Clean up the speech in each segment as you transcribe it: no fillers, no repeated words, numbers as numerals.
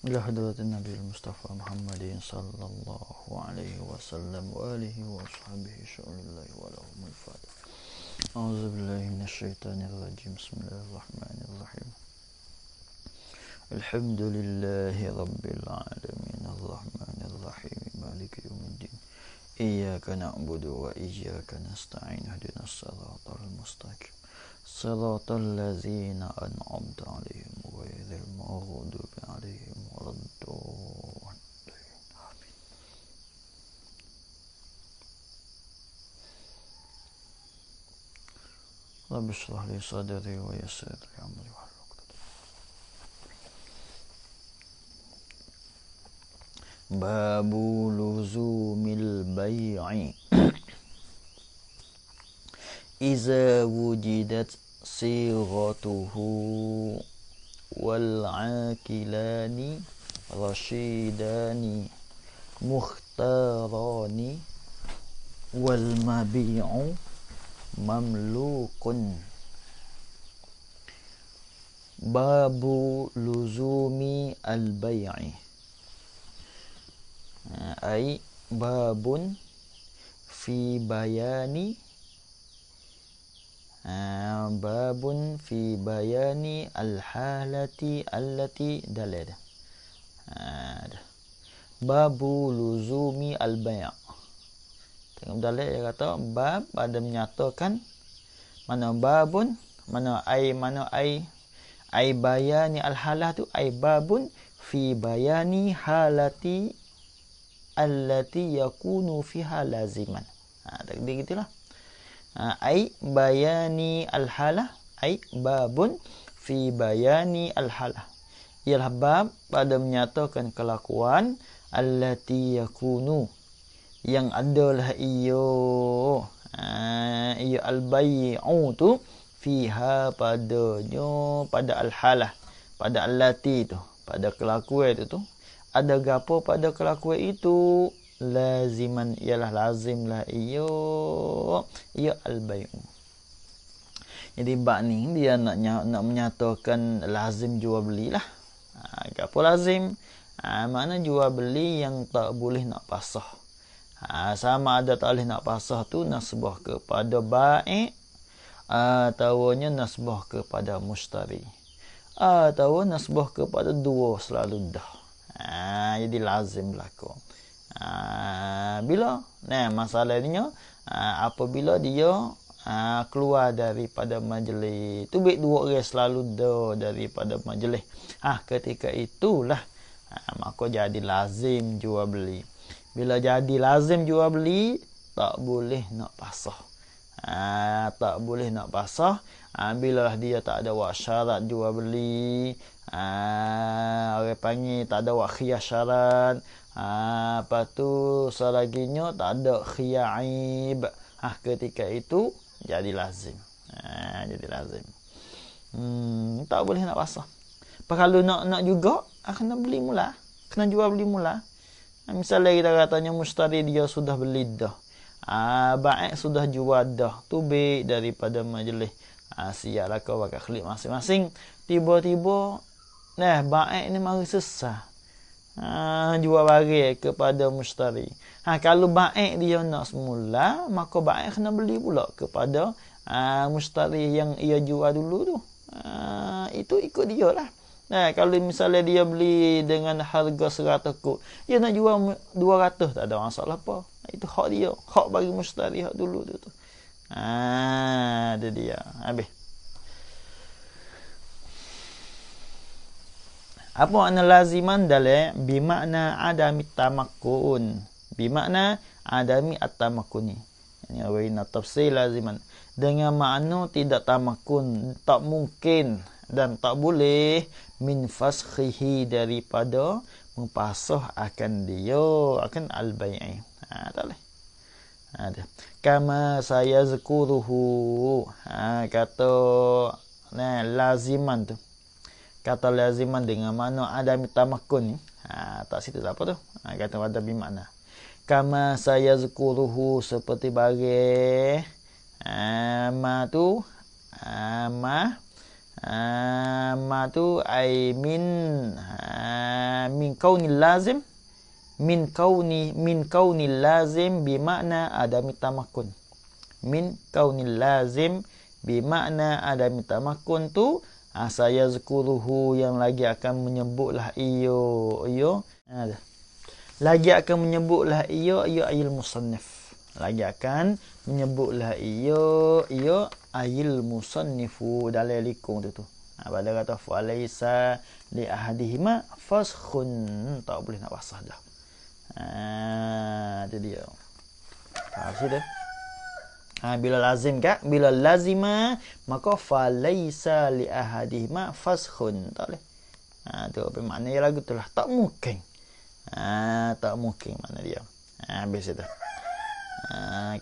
إلى حضرة النبي المصطفى محمد صلى الله عليه وسلم وآله وصحبه شؤون الله ولهم الفاتح. أعوذ بالله من الشيطان الرجيم. بسم الله الرحمن الرحيم. الحمد لله رب العالمين الرحمن الرحيم مالك يوم الدين إياك نعبد وإياك نستعين اهدنا الصراط المستقيم صراط الذين أنعمت عليهم غير المغضوب عليهم ولا الضالين. رب اشرح لي صدري ويسر لي أمري واحلل عقدة. باب لزوم البيع إذا وجدت صيغته والعاقلان رشيدان مختاران والمبيع مملوك. باب لزوم البيع أي باب في بيان الحالة التي دلت. Babu luzumi al-bay'. Tengok dalil dia kata bab pada menyatakan mana babun, mana ai bayani al-halah tu ai babun fi bayani halati allati yakunu fiha laziman. Tak gitulah. Ai bayani al-halah ai babun fi bayani al-halah. Ialah bab pada menyatakan kelakuan allati yakunu yang adalah iyo al-bay'u tu fiha padanya pada al-halah pada allati tu pada kelakuan itu tu ada gapo pada kelakuan itu laziman ialah lazimlah iyo al-bay'u. Jadi bab ni dia nak menyatakan lazim jual belilah. Gapo lazim? Makna jual beli yang tak boleh nak pasah. Sama ada tak boleh nak pasah tu nasbah kepada bai' ataunya nasbah kepada mustari atau nasbah kepada dua selalu dah. Jadi lazim berlaku. Bila masalahnya apabila dia keluar daripada majlis tu baik dua orang selalu dah daripada majlis. Ketika itulah maka jadi lazim jual beli. Bila jadi lazim jual beli tak boleh nak pasah. Tak boleh nak pasah bila dia tak ada wak syarat jual beli. Orang panggil tak ada wak khiyar syarat. Lepas tu selaginya tak ada khiyar aib. Ketika itu jadi lazim. Jadi lazim. Tak boleh nak pasah. Kalau nak juga kena beli mula, kena jual beli mula. Misalnya kita katanya mustari dia sudah beli dah, bai' sudah jual dah, tu baik daripada majlis. Siaplah kau pakai khlip masing-masing. Tiba-tiba bai' ni mari sesah. Jual barang kepada mustari. Kalau bai' dia nak semula, maka bai' kena beli pula kepada mustari yang ia jual dulu tu. Itu ikut dia lah. Kalau misalnya dia beli dengan harga 100 kut, dia nak jual 200, tak ada masalah apa. Itu hak dia, hak bagi mustari hak dulu tu. Itu dia. Habis. Apa makna laziman dalil? Bimakna adami tamakkun. Bimakna adami at-tamakkuni. Ini awalnya tafsir laziman. Dengan makna tidak tamakun, tak mungkin dan tak boleh min faskhihi daripada mempasah akan dia akan al-bai'i. Tak boleh. Kama saya zkuruhu. Kata laziman tu. Kata laziman dengan makna adami tamakkun ni. Tak situ tak apa tu. Kata ada bermakna. Kama saya zkuruhu seperti bagi ma tu ma tu ai min min kaunil lazim bimakna adami tamakkun. Min kaunil lazim bimakna adami tamakkun tu saya zkuruhu yang lagi akan menyebutlah iyo lagi akan menyebutlah iyo ayil musannif. Lagi akan menyebutlah iyo ayil musannifu dalam likung tu. Pada kata falaisa li ahadihima faskhun, tak boleh nak basah dah. Itu dia. Sudah. Bila lazim kan? Bila lazima maka falaisa li ahadihima faskhun, tak boleh. Tu apa makna dia lagu tu lah, tak mungkin. Tak mungkin makna dia. Habis itu.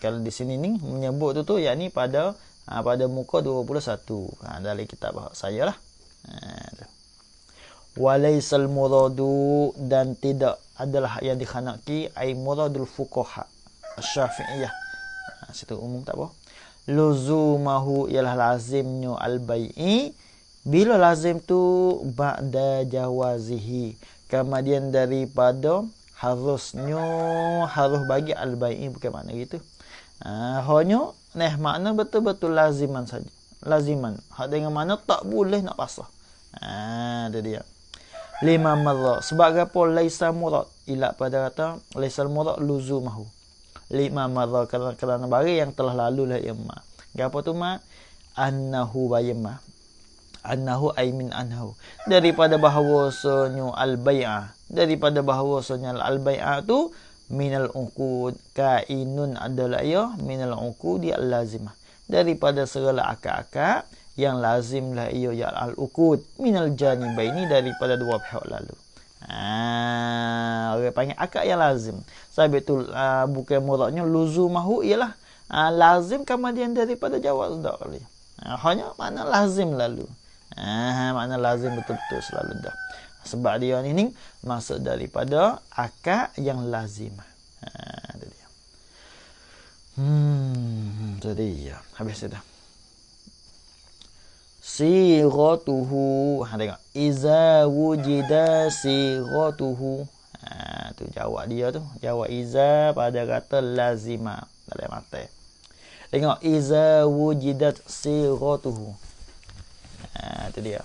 Kalau di sini ni menyebut tu yakni pada muka 21. Dalam kitab saya lah. Walaisal muradu, dan tidak adalah yang dikhanaki ai muradul fuqaha Syafi'iyah. Situ umum tak apa. Luzumahu ialah lazimnya al-bai'i, bila lazim tu ba'da jawazihi, kemudian daripada harus bagi al-bai'i, bukan makna gitu. Hanya makna betul-betul laziman saja. Laziman. Hak dengan mana tak boleh nak pasah. Itu dia. Lima marra. Sebab apa laisa murad? Ila pada kata laisal murad luzumahu. Lima marra kerana barang yang telah lalu lah imma. Gapo tu ma? Annahu bayma. Annahu ay min anhu. Daripada bahawasanya al-bai'ah. Daripada bahawasanya al-bai'ah tu minal uqud, kainun adalah ya minal uqudi al-lazimah, daripada segala akad-akad yang lazimlah ia ya al-uqud minal janibaini, daripada dua pihak lalu. Orang panggil akad yang lazim. Sebab itu bukan muradnya luzumahu ialah lazim kemudian daripada jawaz dak kali. Hanya makna lazim lalu. Makna lazim betul-betul selalu dah. Sebab dia ni masuk daripada akad yang lazim. Itu dia. Itu dia. Habis dah. Sighatuhu. Tengok. Iza wujida sighatuhu. Tu jawab dia tu. Jawab iza pada kata lazima. Dalam mata. Tengok. Iza wujidat sighatuhu. Itu dia.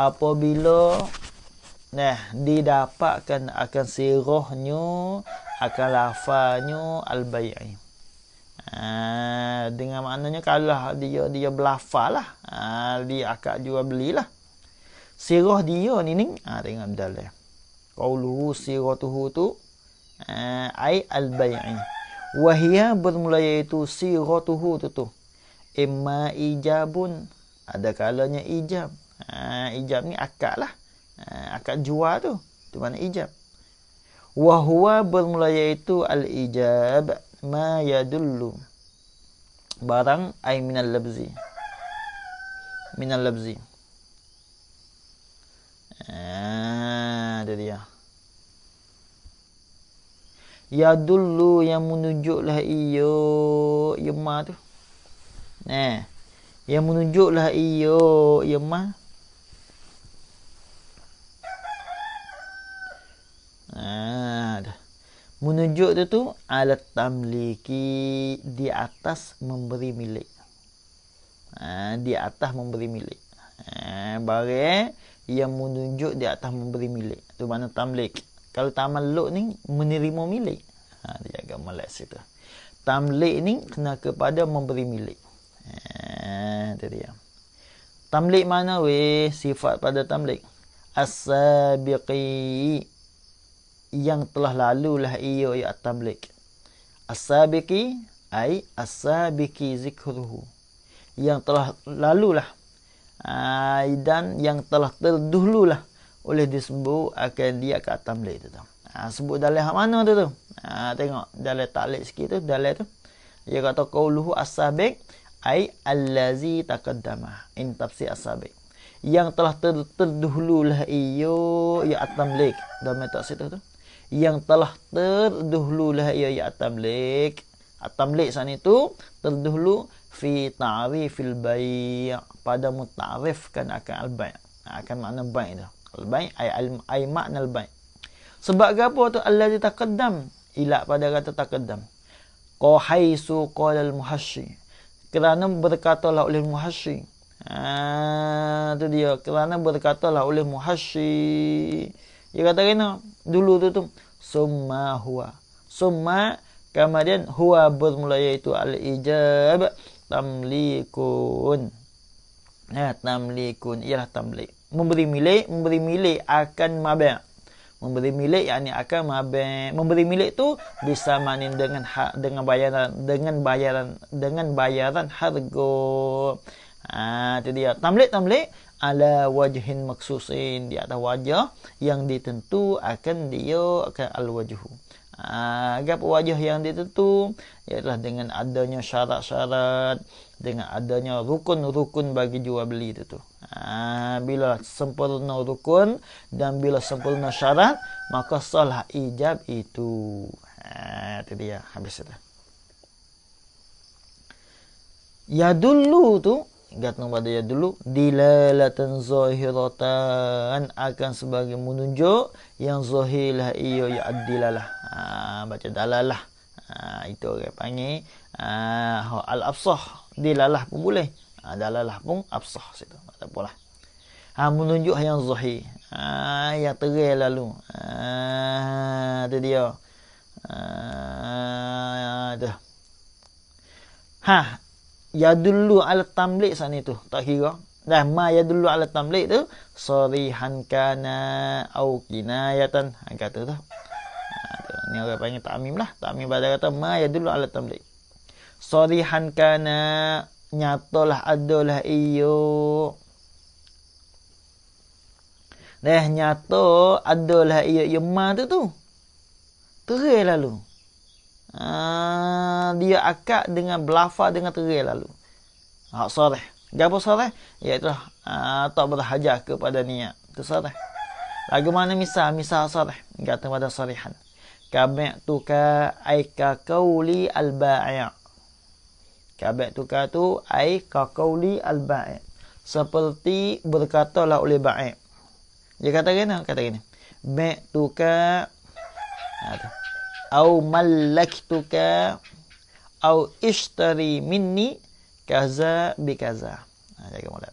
Apabila didapatkan akan sirahnya, akan lafaznya al-bai'i. Dengan maknanya kalau dia berlafaz lah, dia akad jual belilah. Sirah dia ni tengok dalam. Qauluhu siratuhu tu ai al-bai'i. Wa hiya bermula iaitu siratuhu tu. Imma ijabun, ada kalanya ijab. Ijab ni akad lah. Akad jual tu. Itu mana ijab. Wa huwa bermula iaitu al-ijab ma yadullu. Barang ay minal labzi. Minal labzi. Itu dia. Yadullu yang menunjuklah iyo ma tu. Yang menunjuklah iyo ma. Menunjuk tu alat tamliki, di atas memberi milik. Di atas memberi milik. Barang yang menunjuk di atas memberi milik. Tu mana tamlik. Kalau tamalluk ni menerima milik. Dia agak malas situ. Tamlik ni kena kepada memberi milik. Itu dia. Tamlik mana sifat pada tamlik? As-sabiqi, yang telah lalu lah ia ya tamlik. As-sabiqi ai as-sabiqi zikruhu, yang telah lalu lah, dan yang telah terdahulu lah oleh disebut akan dia kat tamlik tu. Sebut dalam mana tu? Tengok dalam taklik sikit tu, dalam tu dia kata qauluhu as-sabiq ai allazi taqaddama. In tafsir as-sabiq, yang telah terdahulu lah ia ya tamlik. Dalam tafsir tu yang telah terdahulu lah ia at-tamlik. At-tamlik sana itu terdahulu fi ta'rifil bai', pada muta'rifkan akan al-bai', akan makna bai' tu. Al-bai' ay makna al-bai'. Sebab apa tu allazi taqaddam? Ila pada kata taqaddam. Qahaisu qala al-muhassi. Kerana berkatalah oleh muhassi. Tu dia. Kerana berkatalah oleh muhassi. Dia kata kena dulu tu summa huwa. Summa kemudian huwa bermula iaitu al-ijab tamlikun. Tamlikun ialah tamlik. Memberi milik akan mabi'. Memberi milik yakni akan mabi'. Memberi milik tu disamanin dengan bayaran harga. Itu dia. Tamlik ala wajhin maksusin, di atas wajah yang ditentu akan al-wajhu. Apa wajah yang ditentu? Ialah dengan adanya syarat-syarat, dengan adanya rukun-rukun bagi jual beli itu tu. Bila sempurna rukun dan bila sempurna syarat, maka sah ijab itu. Itu dia, habis itu. Ya dulu tu, gatang pada ya dulu, dilalatan zahiratan, akan sebagai menunjuk yang zahirlah iyo ya ad-dilalah. Baca dalalah. Itu orang panggil al-afsah. Dilalah pun boleh. Dalalah pun afsah situ. Tak apalah. Menunjuk yang zahir. Yang terang lalu. Itu dia. Itu. Ya dulu ala tamlik sana itu. Tak kira. Dah ma ya dulu ala tamlik tu sarihan kana au kinayatan. Kata tu. Ni orang panggil ta'mim lah. Ta'mim pada kata ma ya dulu ala tamlik. Sarihan kana, nyatalah adalah iyo. Dah nyata adalah iyo ma tu. Terang lalu. Dia akad dengan belafaz dengan terang lalu. Sarih. Gapo sarih? Iaitu tak berhajat kepada niat. Itu sarih. Bagaimana misal sarih? Kata pada sarihan. Kabi'tuka ay ka qauli al-bai'. Kabi'tuka tu ay ka qauli al-bai'. Seperti berkatalah oleh bai'. Dia kata gini. Bi'tuka au mallaktuka au ishtari minni kaza bi kaza. Jaga mulut.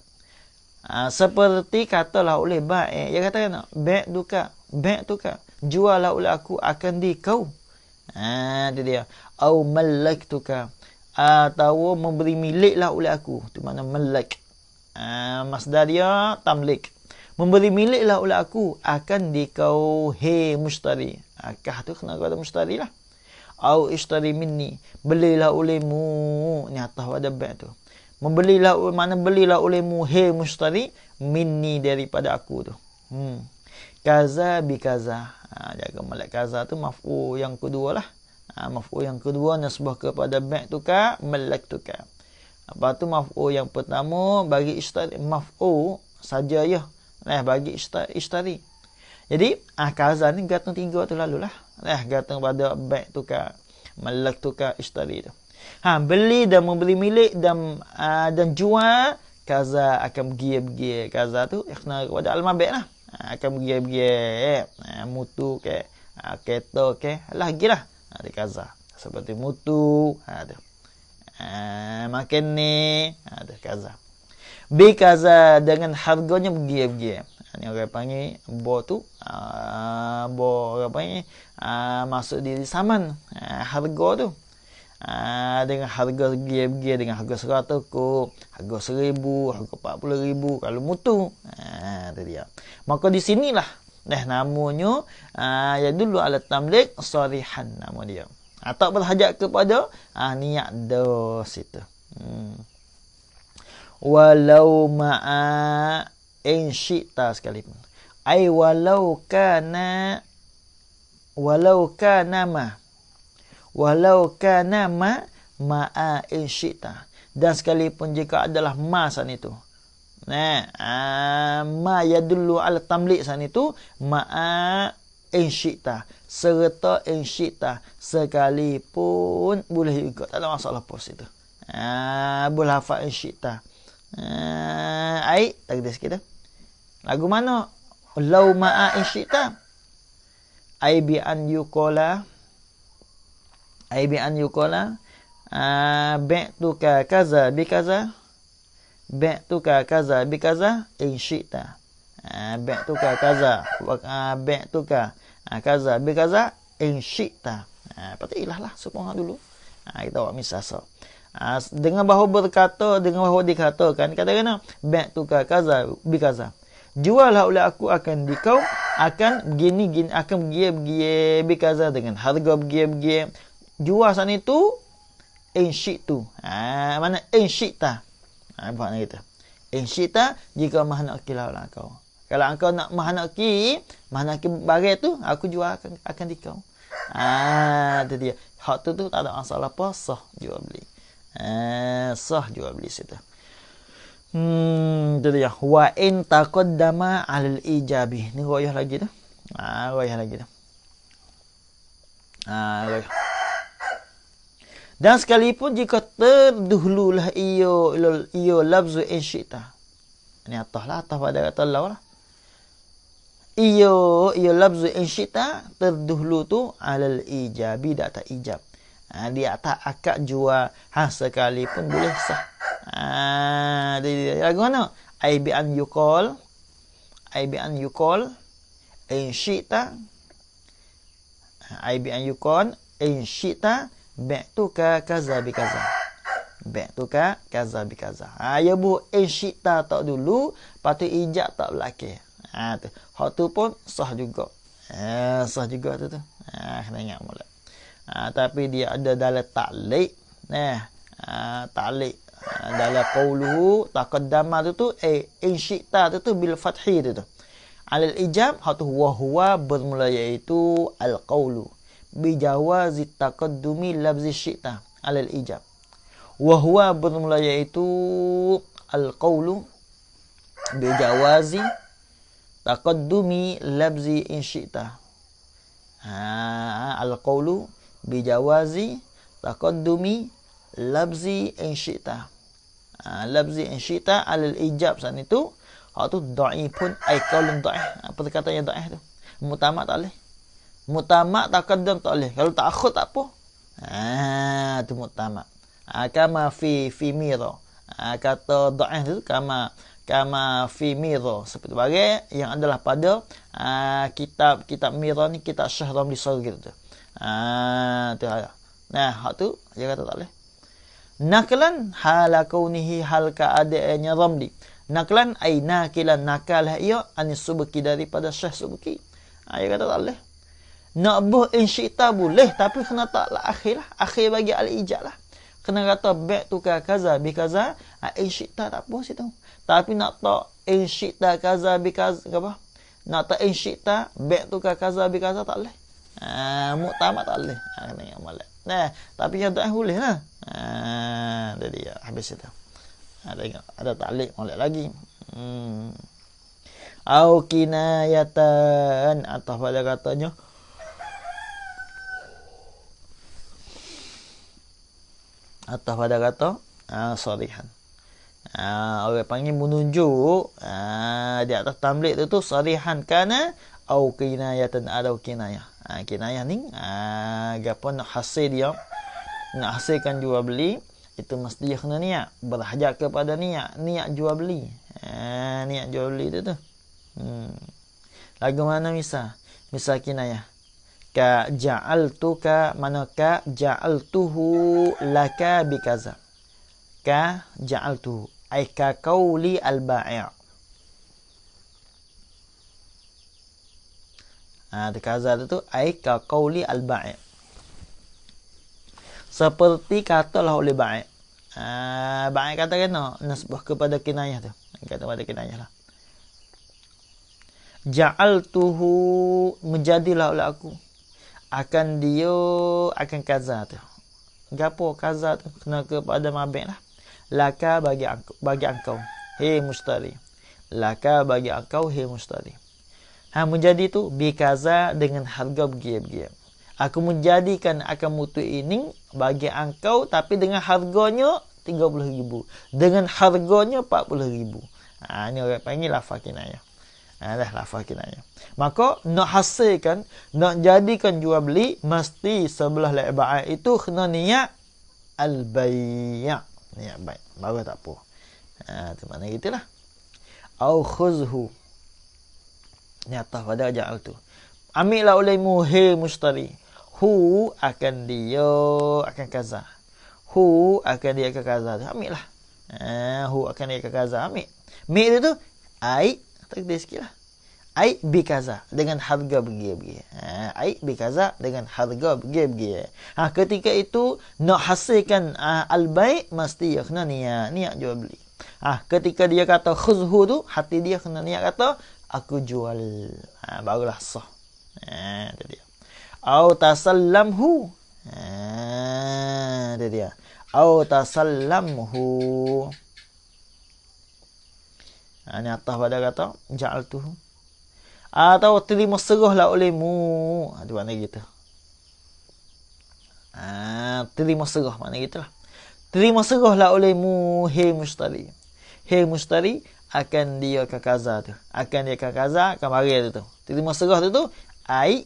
Seperti katalah oleh bai'. Dia kata bi'tuka jualah oleh aku akan di kau. Itu dia. Au mallaktuka, atau memberi miliklah oleh aku. Itu makna mallak. Masdar dia tamlik. Memberi miliklah oleh aku akan di kau, he mushtari. Kah tu kena kata mushtari lah. Au ishtari minni, belilah olehmu. Ni atas pada bai' tu. Membelilah, mana belilah olehmu, he mushtari, minni daripada aku tu. Kaza bi kaza. Jaga malak kaza tu maf'ul yang kedua lah. Maf'ul yang kedua nasbah kepada bai' tu ka, malak tu ka. Apa tu maf'ul yang pertama bagi ishtari, maf'ul saja ya. Bagi ishtari. Jadi kaza ni gantung tiga tu lalulah. Gantung pada bai' tu ka, malak tu ka, ishtari tu. Beli dan memberi milik dan jual, kaza akan bergiat-giat. Kaza tu kena kepada al-mabi' lah. Akan bergiat-giat. Mutu ke, kereta ke, lagi lah. Ada kaza. Seperti mutu. Makan ni. Ada kaza. Bi kaza dengan harganya bergiat-giat. Ini orang panggil bo tu. Bo orang panggil masuk di saman. Harga tu. Dengan harga giat-giat, dengan harga 100 kop, harga 1000, harga 40,000 kalau mutu. Itu dia. Maka di sinilah namanya ya dulu ala tamlik sarihan nama dia. Tak berhajat kepada niat dos itu. Walau ma'a in syi'ta sekalipun. Ai walau kana ma'a in syi'ta. Dan sekalipun jika adalah ma san itu. Ma yadullu ala tamlik san itu ma'a in syi'ta, serta in syi'ta, sekalipun boleh juga, tak ada masalah pos itu. Boleh hafal in syi'ta. Ai takdir sikit. Lagu mana? Lau ma'a in syi'ta. Ai bi an yuqala bi'tuka kaza bi kaza. Bi'tuka kaza bi kaza in syi'ta. Bi'tuka kaza kaza bi kaza in syi'ta. Patilah lah supaya dulu. Kita buat misal so. Dengan bahawa berkata, dengan bahawa dikatakan, katakan bi'tuka kaza bi kaza. Juallah oleh aku akan dikau akan gini akan begiye bi kaza dengan harga begiye. Jual sana itu in syi'tu. Mana in syi'ta. Makna kita. In syi'ta jika mahu nak kilau lah kau. Kalau engkau nak mahu nak barang tu, aku jual akan dikau. Itu dia. Hak tu tak ada masalah apa, sah jual beli. Sah jual beli situ. Itu dia. Wa in taqaddama 'alal ijabi. Ni royah lagi tu. Royah lagi tu. Royah. Dan sekalipun jika terdahululah iyo lafzu in syi'ta. Ini atas pada kata Allah lah. Iyo lafzu in syi'ta terdahulu tu 'alal ijabi, di atas ijab. Di atas akad jual sekalipun boleh sah. Lagu mana? Ai bi an yuqal in syi'ta. Ai bi an yuqal in syi'ta bi'tuka kaza bi kaza. Bi'tuka kaza bi kaza. Ya bu in syi'ta tak dulu, patut ijab tak belakang. Tu. Hak tu pun sah juga. Sah juga tu. Kena ingat mula. Tapi dia ada dalam ta'liq. Ta'liq. Dalam qauluhu taqaddama tu in syi'ta tu bil fathi tu. Alal ijab hak tu huwa bermula iaitu al qaulu bi jawazi taqaddumi lafzi syi'ta alal ijab. Wa huwa bermula iaitu al qaulu bi jawazi taqaddumi lafzi in syi'ta. Al qaulu bi jawazi taqaddumi lafzi in syi'ta. Lafzi in syi'ta alal ijab sana itu hak tu dhaifun ai qaulun dhaif. Perkataannya dhaif tu. Mutamak tak boleh. Mutamak taqaddam tak boleh. Kalau ta'akhud tak apa. Tu mutamak. Kama fi mira. Kata dhaif tu kama fi mira, seperti bagai yang adalah pada kitab mira ni, kitab Syekh Ramli Saghir tu. Tu hak tu dia kata tak boleh. Naklan hala kaunihi hal keadaannya Ramli. Naklan ai nakilan nakalah ia anis Subki daripada Syekh Subki. Dia kata tak boleh. Nak buh in syi'ta boleh, tapi kena taklah akhir lah. Akhir bagi al-ijab lah. Kena kata bi'tuka kaza bi kaza, in syi'ta tak apa situ. Tapi nak tak in syi'ta kaza bi kaza apa? Nak tak in syi'ta bi'tuka kaza bi kaza tak boleh. Muktamad tak boleh. Kena ingat molek. Tapi yang tak boleh lah. Jadi habis itu. Ada ta'liq molek lagi. Au kinayatan atau pada katanya atau pada kata sarihan. Orang panggil menunjuk di atas tamlik tu sarihan kana au kinayatan atau kinayah. Kinayah ni gapo nak hasil dia, nak hasilkan jual beli itu mesti dia kena niat, berhajat kepada niat jual beli. Niat jual beli tu. Lagu mana misal kinayah. Ka ja'altuka, mana ka ja'altuhu laka bikaza. Ka ja'altuhu ay ka qauli al-bai'. Kaza tu ay ka qauli al-bai'. Seperti katalah oleh bai'. Bai' kata kena nasbah kepada kinayah tu. Kata pada kinayah lah. Ja'altuhu, menjadilah oleh aku akan akan kaza tu. Gapo kaza tu kena kepada mabek lah. Laka bagi engkau hei mustari. Laka bagi engkau hei mustari. Menjadi tu bi kaza dengan harga begitu. Aku menjadikan akan mutu ini bagi engkau tapi dengan harganya 30,000. Dengan harganya 40,000. Ini orang panggil lafaz kinayah. Dah lafaz kinayah. Maka nak hasilkan, nak jadikan jual beli, mesti sebelah la'iba'i itu kena niat al-bai'. Niat baik. Baru tak apa. Tu makna gitulah. Au khuzhu. Ni atas pada ja'al tu. Ambillah olehmu, hei mushtari. Hu akan dia akan kaza. Hu akan dia akan kaza tu. Ambillah. Hu akan dia akan kaza. Ambil. Mi tu ai takdir sikitlah. Ai bi kaza dengan harga begini. Ai bi kaza dengan harga begini. Ketika itu nak hasilkan al-bai' mesti dia kena niat jual beli. Ketika dia kata khuzhu tu, hati dia kena niat kata aku jual. Barulah sah. Itu dia. Au tasallamhu. Itu dia. Au tasallamhu. Ini atas pada kata ja'altuhu. Atau terima serahlah olehmu. Itu makna gitu. Terima serah makna gitulah. Terima serahlah olehmu, hei mushtari. Hei mushtari akan dia ke kaza tu. Akan dia ke kaza kemarin tu. Terima serah tu ai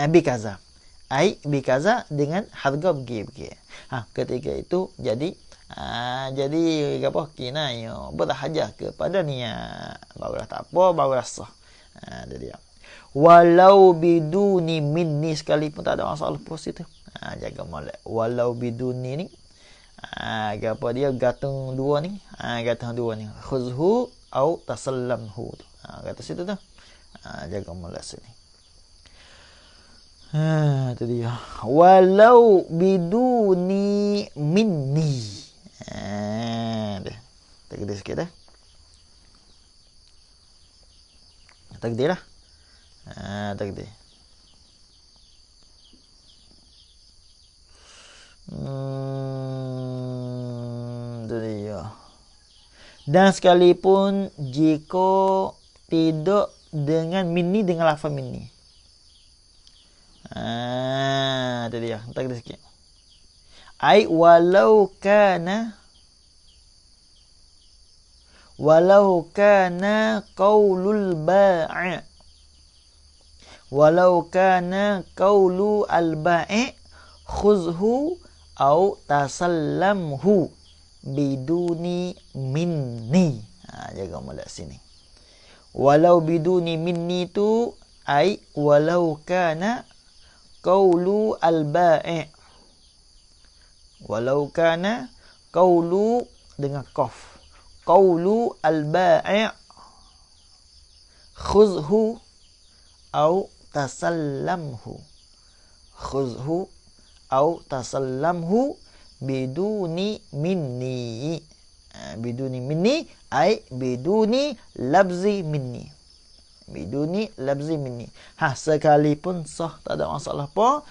bi kaza. Ai bi kaza dengan harga begini. Ketika itu jadi apa kinayah berhajah kepada niat. Barulah tak apa, barulah sah. Dia. Walau biduni minni sekalipun tak ada masalah pos itu. Jaga molek. Walau biduni ni apa dia gantung dua ni. Gantung dua ni. Khuzhu au tasallamhu. Kata situ tu. Jaga molek sini. Itu dia. Walau biduni minni. Takdir sikit dah. Takdir lah. Takdir. Itu dia. Dan sekalipun jika tidak dengan minni, dengan lafaz minni. Itu dia. Takdir sikit. Ai walau kana qaulul bai' walau kana qaulu al-bai' khuzhu au tasallamhu biduni minni. Jaga molek sini. Walau biduni minni tu ai walau kana qaulu al-bai'. Walau kana qaulu dengan qaf. Qaulu al-bai' khuzhu au tasallamhu. Khuzhu au tasallamhu biduni minni. Biduni minni ai biduni labzi minni. Biduni labzi minni. Sekalipun sah tak ada masalah apa.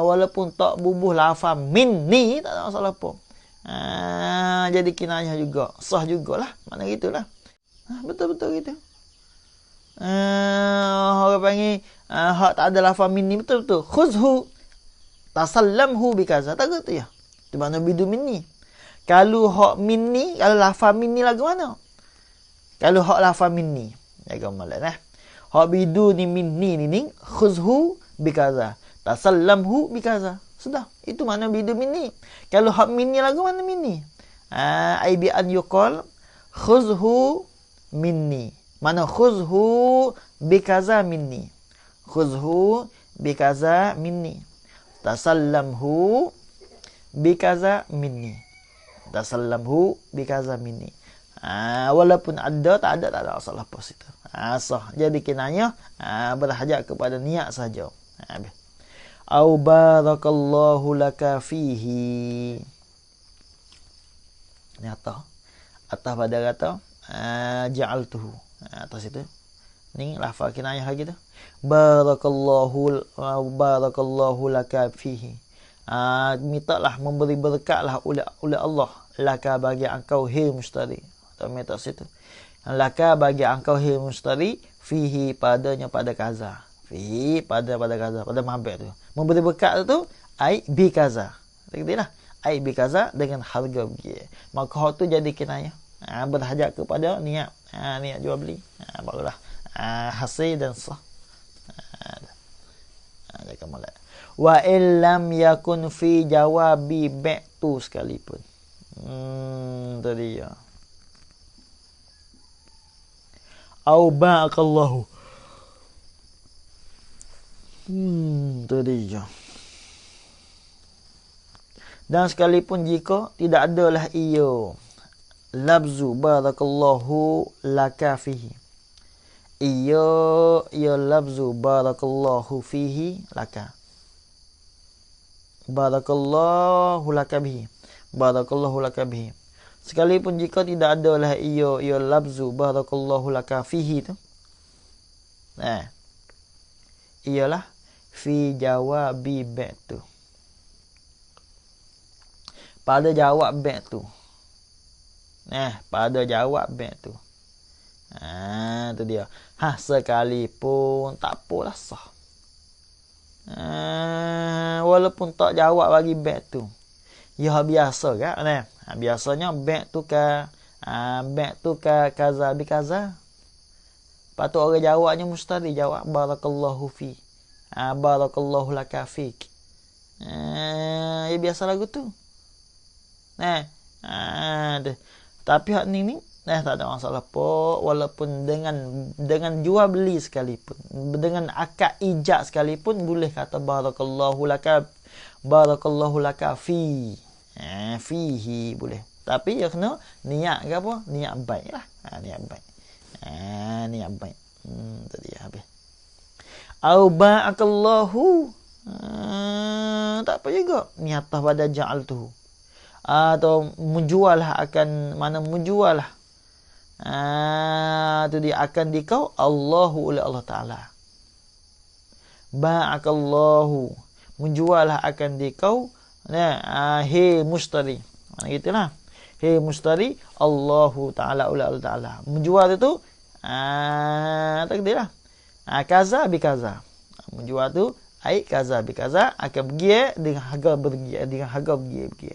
Walaupun tak bubuh lafaz minni tak ada masalah apa. Jadi kinayah juga, sah jugalah. Mana gitulah. Betul-betul gitu. Orang panggil hak tak ada lafaz minni, betul-betul. Khuzhu tasallamhu bikaza. Tak gitu ya. Itu makna bidu minni. Kalau hak minni, kalau lafaz minni lagu mana? Kalau hak lafaz minni, jaga molek lah. Hak bidu ni minni ni khuzhu bikaza. Tasallamhu bikaza. Sudah. Itu makna bidu minni. Kalau hak minni lagu mana minni? Ai bi an yuqal khuzhu minni. Mana khuzhu bikaza minni. Khuzhu bikaza minni. Tasallamhu bikaza minni. Tasallamhu bikaza minni. Walaupun ada tak ada masalah pos itu. Sah. Jadi kinayah berhajat kepada niat saja. Au barakallahu laka fihi. Ni atas pada kata ja'altuhu. Atas itu. Ni lafaz kinayah lagi tu. Barakallahu laka fihi. Mintalah memberi berkatlah oleh Allah laka bagi engkau hei mushtari. Atau minta situ. Laka bagi engkau hei mushtari fihi padanya pada kaza. Fi pada kaza, pada mabek tu. Memberi berkat tu ai bi kaza. Takdirlah. Ai bi kaza dengan harga begini. Maka hak tu jadi kinayah. Berhajat kepada niat jual beli. Barulah Hasih dan sah. Jaga molek. Wa illam yakun fi jawabi ba'tu sekalipun. Tu dia. Au ba'akallahu. Tu dia. Dan sekalipun jika tidak adalah ia labzu barakallahu laka fihi. Ia labzu barakallahu fihi laka. Barakallahu laka bihi. Barakallahu laka bihi. Sekalipun jika tidak adalah ia labzu barakallahu laka fihi tu. Ialah fi jawabi ba'tu. Pada jawab ba'tu. Pada jawab ba'tu. Tu dia. Sekalipun tak apalah sah. Walaupun tak jawab bagi ba'tu. Ya biasa kan? Biasanya ba'tu ka kaza bi kaza. Patut orang jawabnya mustari jawab barakallahu fi. Barakallahu laka fik. Ya biasa lagu tu. Tapi hak ni tak ada masalah apa, walaupun dengan jual beli sekalipun, dengan akad ijab sekalipun boleh kata barakallahu laka fi. Fihi boleh. Tapi ya kena niat ke apa? Niat baiklah. Niat baik. Niat baik. Tadi habis. Au ba'akallahu. Tak apa juga niat pada ja'al tu. Atau menjuallah akan mana menjuallah. Tu dia akan dikau Allahu oleh Allah Taala. Ba'akallahu, menjuallah akan dikau he mustari. Mana gitulah. He mustari Allahu Taala oleh Allah Taala. Menjual itu takdirlah. Kaza bi kaza. Menjual tu ai kaza bi kaza akan pergi dengan harga pergi.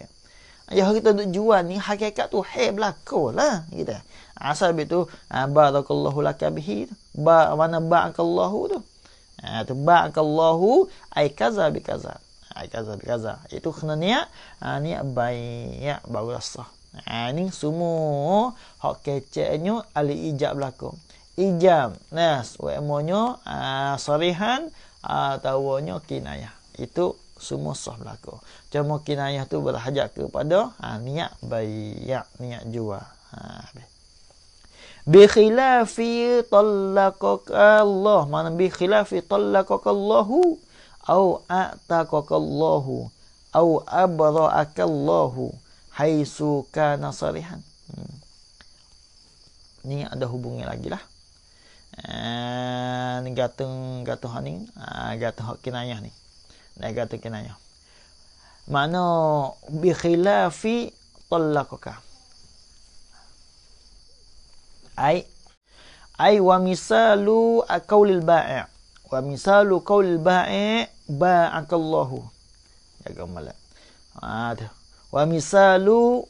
Ya kita duk jual ni hakikat tu berlaku lah kita. Asal itu barakallahu laka bihi. Mana ba'akallahu tu. Tu ba'akallahu ai kaza bi kaza. Ai kaza bi kaza. Itu kena niat baik baru sah. Ni semua hak keceknya ahli ijab berlaku. Ijab semuanya sarihan ataunya kinayah. Itu semua sah berlaku. Cuma kinayah tu berhajat kepada niat baik, niat jual. Bi khilafi talaqaka Allah. Mana bi khilafi talaqaka Allahu au a'taqaka Allahu au abra'aka Allahu haitsu kana sarihan. Ni ada hubungan lagi lah. Ni gatung ni, gatung kinayah ni. Gatung kinayah. Mana bi khilafi talaqaka. Ai wa misalu qaulil ba'i'. Wa misalu qaulil ba'i' ba'akallahu. Jaga malak. Wa misalu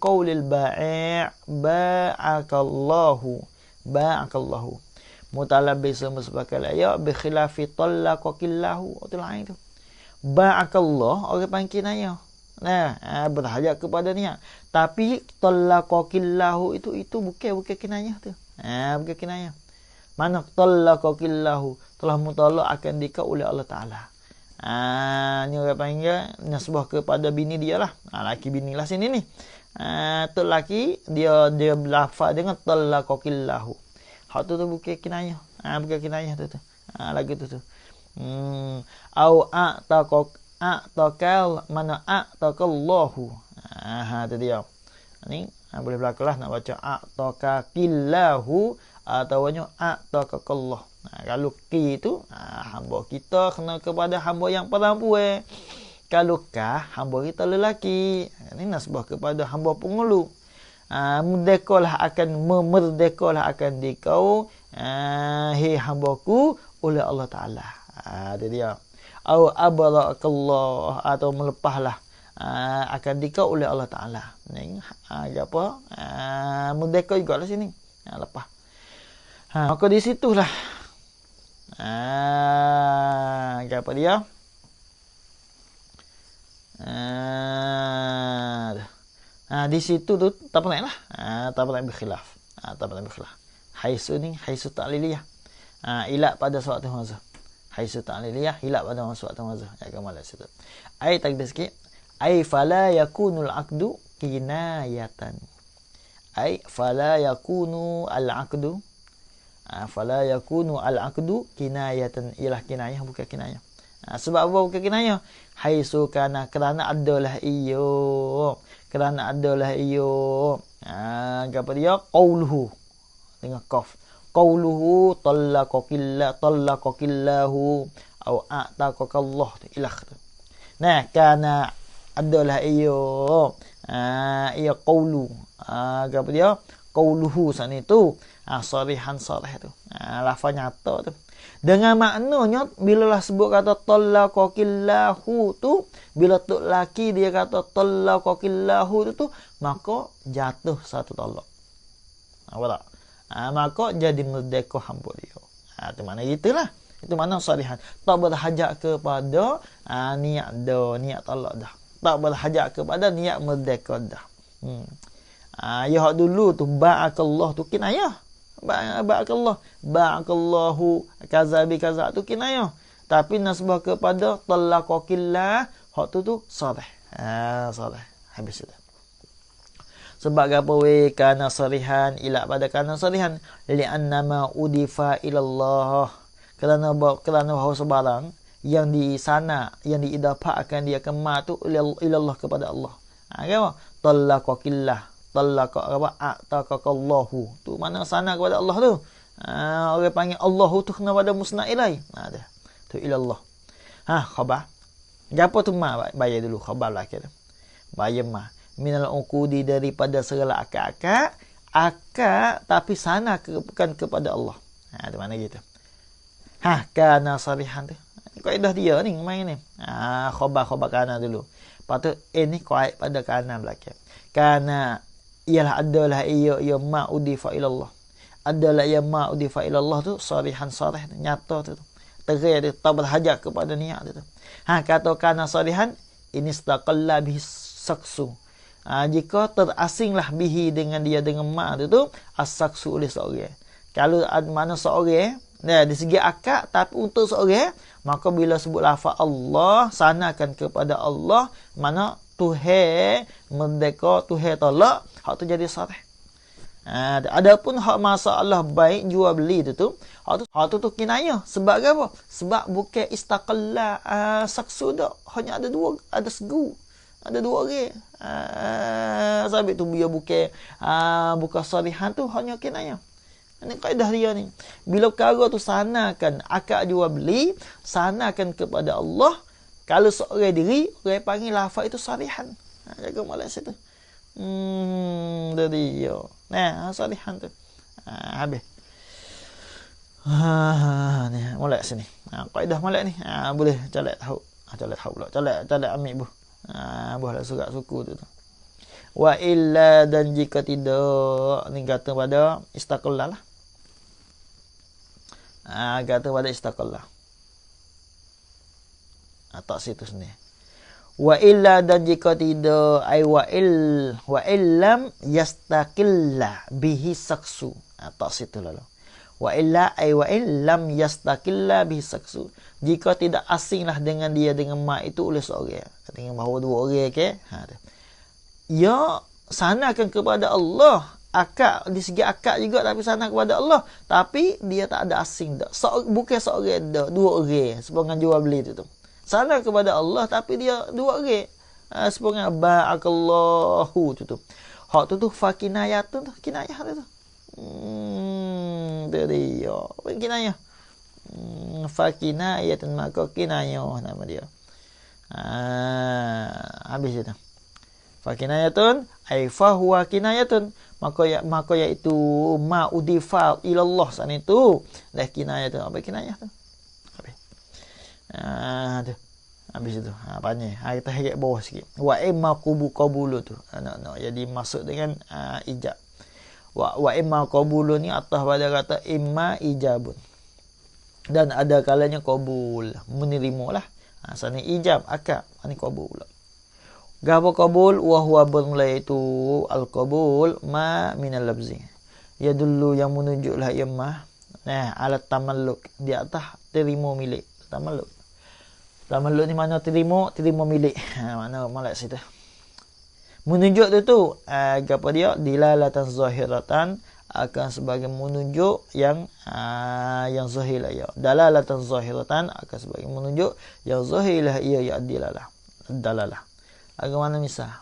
qaulil ba'i' ba'akallahu. Mutalabbis musbakal ayat bi khilafi talaqakillahu. Itu lain tu. Ba'akallah orang panggil naya. Berhajat kepada niat. Tapi talaqakillahu itu bukan kinayah tu. Bukan kinayah. Mana talaqakillahu telah mutalaq akan dikau oleh Allah Taala. Ni orang panggil nasbah kepada bini dia lah. Laki bini lah sini ni. Tu laki dia berlafaz dengan talaqakillahu. Hak tu bukan kinayah. Bukan kinayah tu. Lagu tu. Au a'taqal mana a'taqallahu. Tu dia. Ni boleh berlakulah nak baca a'taqakillahu ataupun a'taqakallah. Kalau ki tu hamba kita kena kepada hamba yang perempuan. Kalau ka hamba kita lelaki. Ini nasbah kepada hamba pengulu. Merdekalah akan dikau hei hambaku oleh Allah Taala. Itu dia. Au abra'akallah atau melepahlah akan dikau oleh Allah Taala. Ni apa? Merdeka juga lah sini. Lepas. Maka di situlah apa dia? Di situ tu tak pernah lah. Tak pernah berkhilaf. Tak pernah berkhilaf. Haisu ni haisu ta'liliyah. Ilat pada suatu masa. Haisu ta'liliyah ilat pada suatu masa. Ya kemalah situ. Ai takdir sikit. Ai fala yakunul aqdu kinayatan. Ai fala yakunu al-aqdu. Fala yakunu al-aqdu kinayatan, ialah kinayah bukan kinayah. Sebab apa bukan kinayah? Haisu kana, kerana adalah iyo. Kerana adalah iyo. Apa dia? Qauluhu dengan qaf. Qauluhu tallaqakillahu au a'taqakallah ilah tu. Nah, kana adalah iyo. Ia qaulu. Apa dia? Qauluhu sana itu sarihan sarih tu. Lafaz nyata tu. Dengan maknanya bila lah sebut kata tallaqakillahu tu, bila tok laki dia kata tallaqakillahu tu, maka jatuh satu talak. Apa tak? Maka jadi merdeka hamba dia. Tu makna gitulah. Itu makna sarihan. Tak berhajat kepada niat dah, niat talak dah. Tak berhajat kepada niat merdeka dah. Ya hak dulu tu ba'akallah tu kinayah. Ba'akallahu kaza bi kaza tu kinayah. Tapi nasbah kepada tallaqakillah, hak tu sarih. Sarih. Habis itu. Sebab apa we kana sarihan ila pada kana sarihan li'anna ma udifa ila Allah. Kerana bahawa sebarang yang di sana yang diidafahkan dia ke ma tu ila Allah kepada Allah. Apa? Tallaqakillah. A'taqakallahu. Tu mana sana kepada Allah tu. Orang panggil Allah tu kena pada musnad ilai. Dah. Tu ilallah. Khabar. Gapo tu ma bayar dulu khabar lah kira. Bayar ma minal uqudi daripada segala akad-akad, tapi sana bukan kepada Allah. Tu mana gitu. Kana sarihan tu. Kaedah dia ni main ni. Khabar kana dulu. Patut ini kuat pada kana belakang. Kana ialah adalah ia ma udifa ila Allah. Adalah ia ma udifa ila Allah tu sarihan sarih tu, nyata tu. Terai dia tak berhajat kepada niat tu. Kata kana sarihan ini istaqalla bihi saksu. Jika terasinglah bihi dengan dia dengan ma tu as-saksu oleh seorang. Kalau mana seorang di segi akad tapi untuk seorang, maka bila sebut lafaz Allah sanakan kepada Allah, mana Tuhan merdeka, Tuhan tolak, hak tu jadi sarih. Adapun hak masalah baik jual beli tu hak tu kinayah. Sebab apa? Sebab bukan istaqalla saksu dak. Hanya ada segu. Ada dua orang. Sebab tu dia bukan sarihan tu hanya kinayah. Ini kaedah dia ni. Bila perkara tu sanakan akad jual beli, sanakan kepada Allah. Kalau seorang diri, orang panggil lafaz itu sarihan. Jaga malas itu. Jadi yo. Sarihan tu. Habis. Ni molek sini. Kaedah molek ni. Boleh calak tahu. Calak tahu pula. Calak ambil buh. Buh lah surat suku tu. Wa illa, dan jika tidak, ni kata pada istaqallah lah. Kata pada istaqallah. Tak situ sini. Wa illa, dan jika tidak, ay wa illam yastaqilla bihi saksu. Tak situ lalu. Wa illa ay wa illam yastaqilla bihi saksu. Jika tidak asinglah dengan dia dengan ma itu oleh seorang. Dengan bahawa dua orang ke. Ya sanakan kepada Allah. Akad di segi akad juga tapi sana kepada Allah, tapi dia tak ada asing dak. Bukan seorang dak, dua orang sebagai jual beli itu tu. Sana kepada Allah tapi dia dua orang. Sebagai ba'akallahu tu. Hak tu fakinayat tu kinayah tu. Dari ya, kinayah. Fakinayatun maka kinayah nama dia. Habis itu. Fakinayatun ay fahuwa kinayatun, maka iaitu ma udifa ila Allah sana itu dah kinayatun. Apa kinayah tu? Tu. Habis itu. Panjang. Kita heret bawah sikit. Wa imma qabulu tu. Jadi masuk dengan ijab. Wa imma qabulun ni atas pada kata imma ijabun. Dan ada kalanya qabul, menerima lah. Sana ijab, akad, ni qabul pula. Gapo qabul? Wa huwa bermula itu al-qabul ma minal labzi. Ya dulu yang menunjuklah ia mah. Alat tamalluk. Di atas terima milik. Tamalluk. Tamalluk ni mana terima milik. Mana malak situ. Menunjuk tu apa dia? Dilalatan zahiratan akan sebagai menunjuk yang zahir lah ya. Dalalatan zahiratan akan sebagai menunjuk yang zahir lah ia ya dilalah. Dalalah. Bagaimana misal?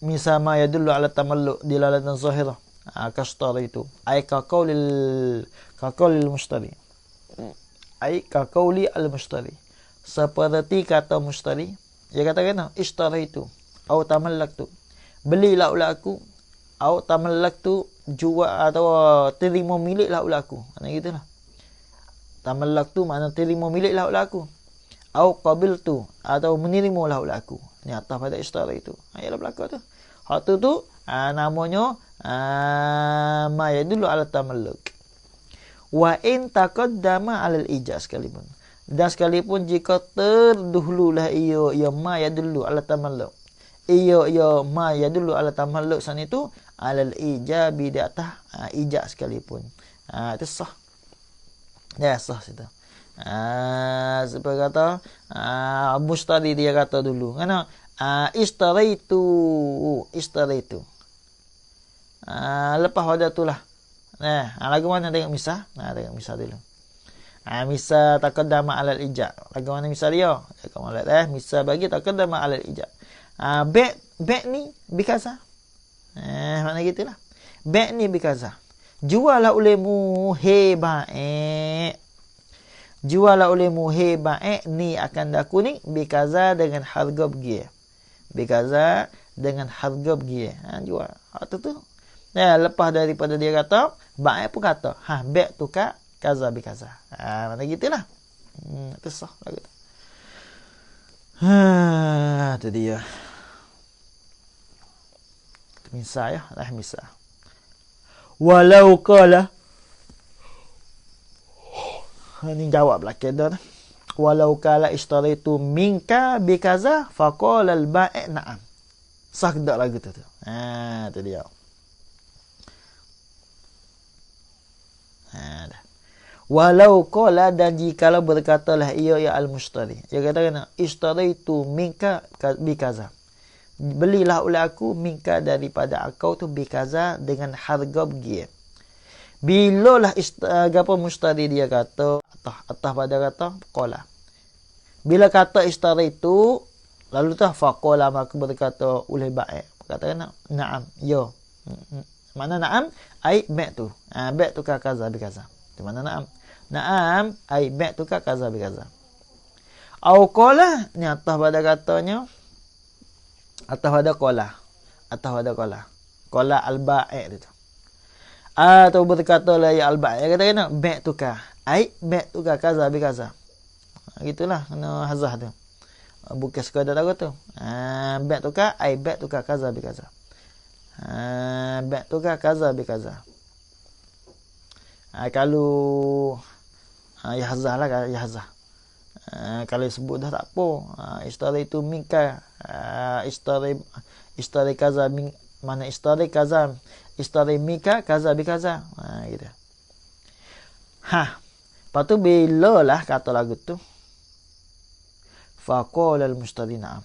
Misal ma yadullu ala tamalluk dilalatan zahirah. Kashtari itu. Ay ka qaulil mushtari. Ay ka qauli al-mushtari. Seperti kata mushtari. Dia katakan ishtari itu. Au tamallaktu. Belilah oleh aku. Au tamallaktu jual atau terima miliklah oleh aku. Macam gitulah. Tamallaktu makna terima miliklah oleh aku. Au qabiltu atau menerimalah oleh aku. Ni atas pada ishtari itu. Ayalah berlaku tu. Hak tu namanya ma yadullu ala tamalluk. Wa in taqaddama ala al-ijaz sekalipun. Dan sekalipun jika terdahululah ia ma yadullu ala tamalluk. Ia ma yadullu ala tamalluk sana itu alal ijabi di atas ijab sekalipun. Itu sah. Ya sah situ. Seperti kata mustari dia kata dulu. Karena istaraitu. Lepas pada itulah. Lagu mana tengok misal? Tengok misal dulu. Misal taqaddama alal ijab. Lagu mana misal dia? Misal bagi taqaddama alal ijab. Bet ni bikaza. Makna gitulah. Bet ni bikaza. Jualah olehmu hebae. Jualah olehmu hebae ni akan daku ni bikaza dengan harga begitu. Bikaza dengan harga begitu. Jual. Tu. Lepas daripada dia kata, bae pun kata, bet tukar kaza bikaza. Makna gitulah. Itu sah lagu tu. Itu dia. Misal ya, misal. Walau qala ni jawab lah keda. Walau qala ishtaritu minka bikaza faqala al-bai' na'am. Sah tak lagu tu. Tu dia. Walau qala dan jikalau berkatalah ia al-mushtari. Dia katakan ishtaritu minka bikaza. Belilah oleh aku minka daripada akau tu bikaza dengan harga begitu. Bila lah apa mustari dia kata atas pada kata qala. Bila kata istari itu lalu tah faqala maka berkata oleh bai'. Katakan na'am, ya. Mana na'am ai ba' tu. Ba' tu ka kaza bikaza. Di mana na'am? Na'am ai ba' tu ka kaza bikaza. Au qala ni atas pada katanya atas pada qala. Qala al-bai' itu. Atau berkata lah ya al-bai'. Dia kata kena ba' tukar. Ai ba' tukar kaza bikaza. Gitulah kena hazah tu. Bukan sekadar tahu tu. Ba' tukar ai ba' tukar kaza bikaza. Ba' tukar kaza bikaza. Kalau ya hazah lah ya hazah. Kalau sebut dah tak apa. Istari itu minka. Istari kaza mana istari kaza. Istari mika kaza bikaza. Gitu. Lepas tu bila lah kata lagu tu. Faqala al-mushtari na'am.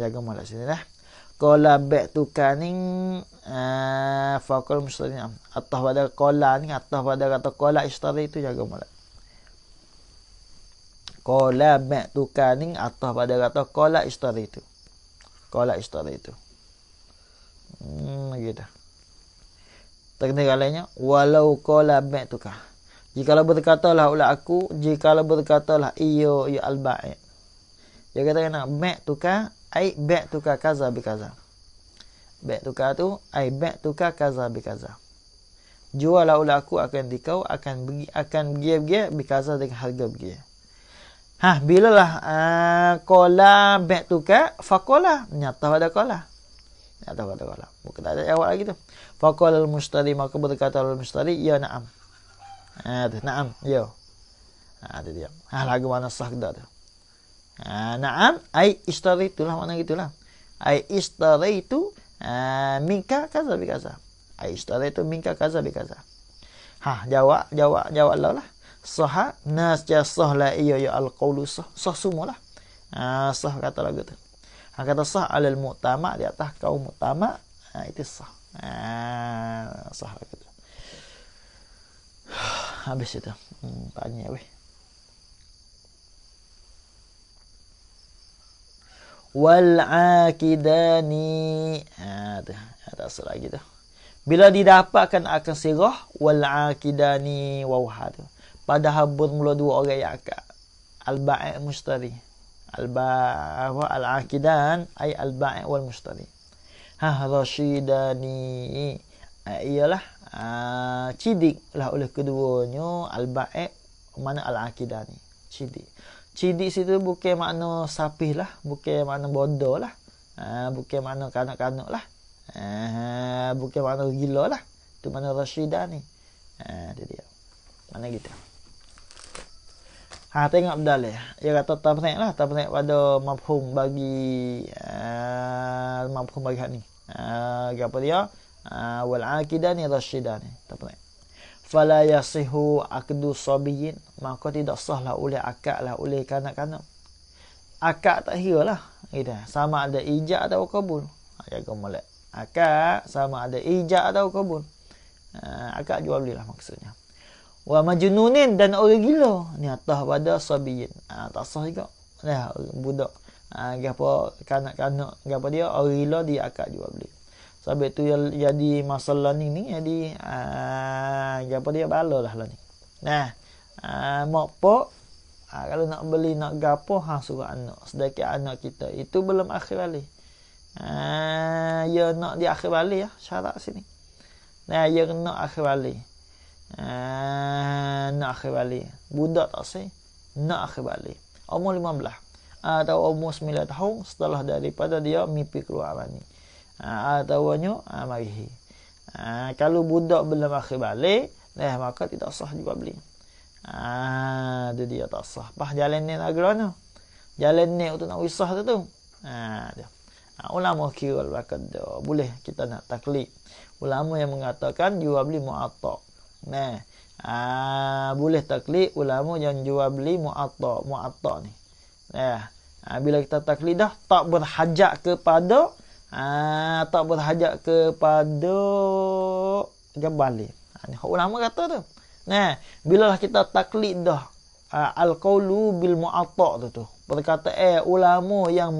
Jaga malak sini dah. Qala ba' tukaning faqala al-mushtari na'am. Atas pada qala ni atas pada kata qala istari itu jaga malak. Qala ba' tukaning atas pada kata qala istari itu. Qala istari itu. Gitu. Teknik lainnya walau qala ba' tukar. Jikalau berkatalah oleh aku, jikalau berkatalah iyo ya al-bai'. Dia kata kena ba' tukar ai ba' tukar kaza bikaza. Ba' tukar tu ai ba' tukar kaza bikaza. Jualah oleh aku akan dikau akan pergi bikaza dengan harga pergi. Bilalah qala ba' tukar faqala nyata pada qala. Atau kata-kata. Bukan tak ada jawab lagi tu. Faqala al-mushtari, maka berkata al-mushtari, ya na'am. Tu na'am, ya. Tu dia. Lagu mana sah dak tu. Na'am ai istaritulah, makna gitulah. Ai istaraitu minka kaza bi kaza. Ai istaraitu minka kaza bi kaza. Jawab lah. Sah nas ja sah la iya ya al-qaulu sah semualah. Sah kata lagu tu. Kata sah alal mu'tama, di atas kaum mu'tama, itu sah. Sah lagu tu. Habis itu. Tanya weh. Wal akidani, ada lagi tu. Bila didapatkan akan sirah wal akidani wawha tu, padahal bermula dua orang yang akad. Al bai' mushtari, al akidan ay al bai' wal mushtari. Rasyidani, ialah cidik lah oleh keduanya al bai' mana al akidani, cidik. Cidik situ bukan makna sapih lah, bukan makna bodoh lah, bukan makna kanak-kanak lah, bukan makna gila lah. Itu makna rasyidah ni. Itu dia. Mana gitu. Tengok dalil. Dia kata tabrik lah, tabrik pada mafhum bagi mafhum bagi hak ni. Apa dia? Wal akidani rasyidani. Tabrik. Fala yasihu akdu sabiyin, maka tidak sahlah oleh akad lah oleh kanak-kanak. Akad tak kira lah, sama ada ijab atau kabul. Jaga molek. Akad sama ada ijab atau kabul. Akad jual belilah maksudnya. Wa majnunin, dan orang gila ni atas pada sabiyin. Tak sah juga. Budak. Gapo kanak-kanak, gapo dia orang gila dia akad jual beli. Sebab tu yang jadi masalah ni jadi apa dia balalah lah ni. Mak pak kalau nak beli nak gapo suruh anak. Sedangkan anak kita itu belum akhir balik. Ya nak di akhir balik ya syarat sini. Ya nak akhir balik. Nak akhir balik. Budak tak sih nak akhir balik. Umur 15 atau umur 9 tahun setelah daripada dia mimpi keluar ni. Ataupun marihi. Kalau budak belum akhir balik, maka tidak sah juga beli. Itu dia tak sah. Jalan ni nak gelana. Jalan ni untuk nak wisah tu. Ulama kira belakang dah. Boleh kita nak taklid. Ulama yang mengatakan jual beli mu'atta'. Boleh taklid ulama yang jual beli mu'atta' ni. Bila kita taklid dah tak berhajat kepada tak berhajat kepada gambali. Ulama kata tu. Bila lah kita taklid dah al-qaulu bil mu'atta' tu. Perkataan ulama yang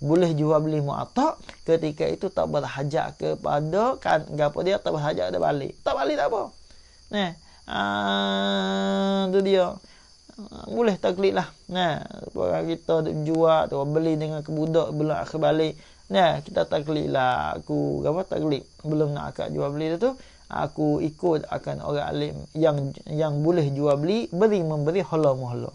boleh jual beli mu'atta', ketika itu tak berhajat kepada kan gapo dia, tak berhajat ada balik. Tak balik tak apa. Tu dia. Boleh taklid lah. Kita jual tu beli dengan kebudak belum akhir balik. Kita taklid lah. Aku taklid belum nak akad jual beli tu, aku ikut akan orang alim yang boleh jual beli, memberi hala muhla.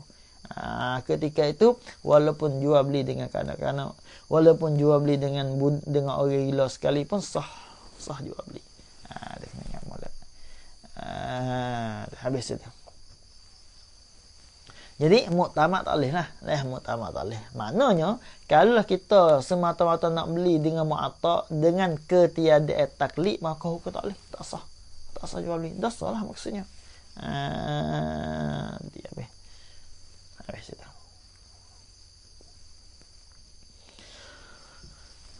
Ketika itu walaupun jual beli dengan kanak-kanak, walaupun jual beli dengan orang gila sekalipun sah jual beli. Dengan molek. Habis itu. Jadi muktamad tak boleh lah. Muktamad tak boleh. Maknanya kalau kita semata-mata nak beli dengan mu'atta' dengan ketiadaan taklid, maka hukum tak boleh. Tak sah. Tak sah jual beli. Dah sah lah maksudnya. Dia habis itu.